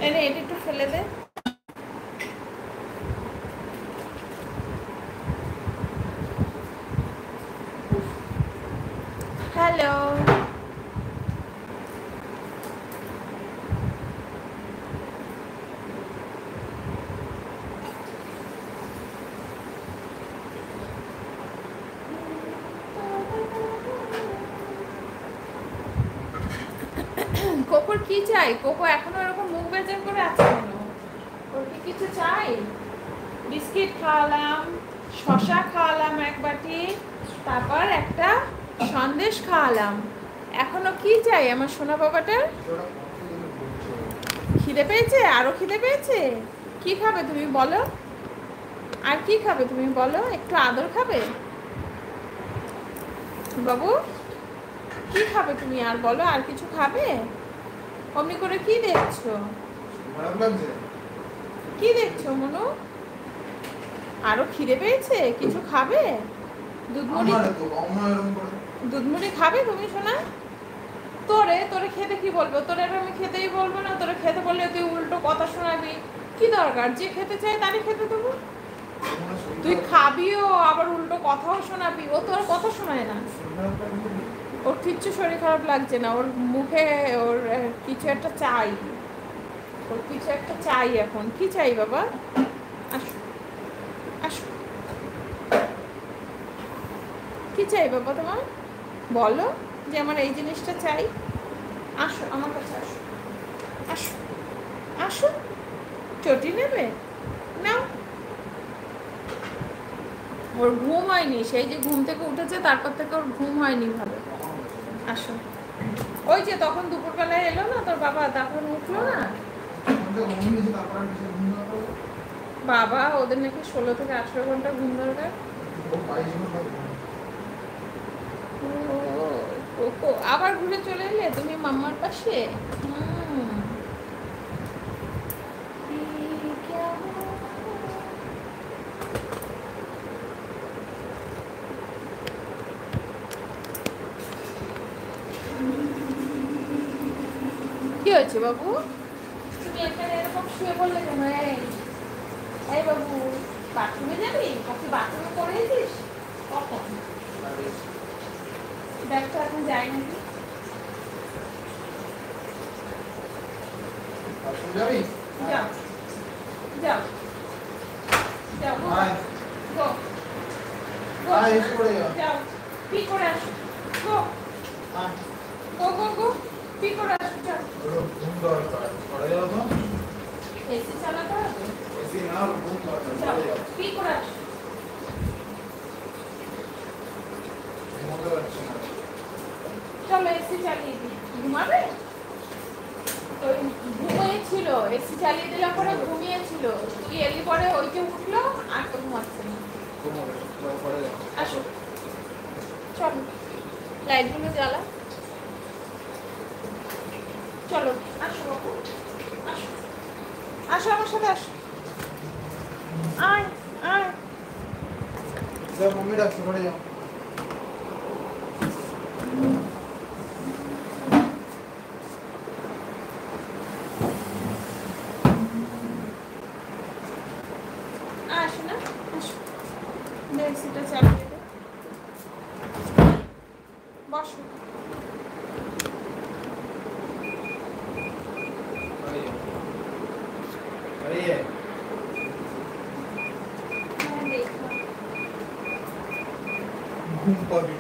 এনে এটা একটু ফেলে দে। হ্যালো, কোকোর কি চাই? কোকো এখনো এরকম মুখ বেজার করে আছে কেন? ওর কি কিছু চাই? বিস্কিট খাওয়ালাম, শশা খাওয়ালাম এক বাটি, তারপর একটা সন্দেশ খাওয়ালাম। এখনো কি চাই আমার সোনা বাবাটার? খিদে পেয়েছে? আরো খিদে পেয়েছে? কি খাবে তুমি বলো? আর কি খাবে তুমি বলো? একটু আদর খাবে বাবু? কি খাবে তুমি আর বলো? আর কিছু খাবে? অমনি করে কি দেখছো? কি দেখছো মনু? আরো খিদে পেয়েছে? কিছু খাবে? দুধমুড়ি খাবে তুমি শোনা? তোরে খেতে কি বলবো? তোরে আমি খেতেই বলবো না। তোরে খেতে বললে তুই উল্টো কথা শোনাবি। কি দরকার? যে খেতে চায় তারই খেতে দেবো। তুই খাবিও আবার উল্টো কথাও শোনাবি। ও তোর কথা শোনায় না। ওর কিচ্ছু শরীর খারাপ লাগছে না। ওর মুখে ওর কিছু একটা চাই। ওর কিছু একটা চাই এখন। কি চাই বাবা? আসো আসো। কি চাই বাবা তোমার? বলো যে আমার এই জিনিসটা চাই। আসো আমার কাছে আসো। আসো আসো। চটি নেবে? নাও। ওর ঘুম হয়নি। সেই যে ঘুম থেকে উঠেছে তারপর থেকে ওর ঘুম হয়নি ভালো। আসো। ওই যে তখন দুপুরবেলায় এলো না তোর বাবা, তখন উঠলো না। বাবা ওদের নাকি 16 থেকে 18 ঘন্টা ঘুম দরকার। ও আবার ঘুরে চলে এলে তুমি মাম্মার পাশে। কি হয়েছে বাবু? তুমি এখানে এরকম শুয়ে পড়লে কেন? এই বাবু, বাথরুমে যাবি? তুই বাথরুমে করেছিস কখন? দেখো এখন যাই নাকি। যাও যাও যাও গো যাও। পি করে আসো। গো গো গো গো পি করে আসো। যাও। এসি চালাতে হবে? যাও পি করে আসো। চলো এসি চালিয়ে দিই। ঘুমাবে? ওই ঘুমিয়েছিল, এসি চালিয়ে দিলাম পরে ঘুমিয়েছিল। তুই এলি পরে ওই যে উঠলো আর তো ঘুমাচ্ছে না। আসো চলো লাইটগুলো জ্বালা। চলো আসো বাবু আসো। আসো আমার সাথে আসো। আয় আয়। মম্মি ডাকছে ঘরে যাও। আসো না আসো। এসিটা চালিয়ে দে। বসো। ঘুম পাবি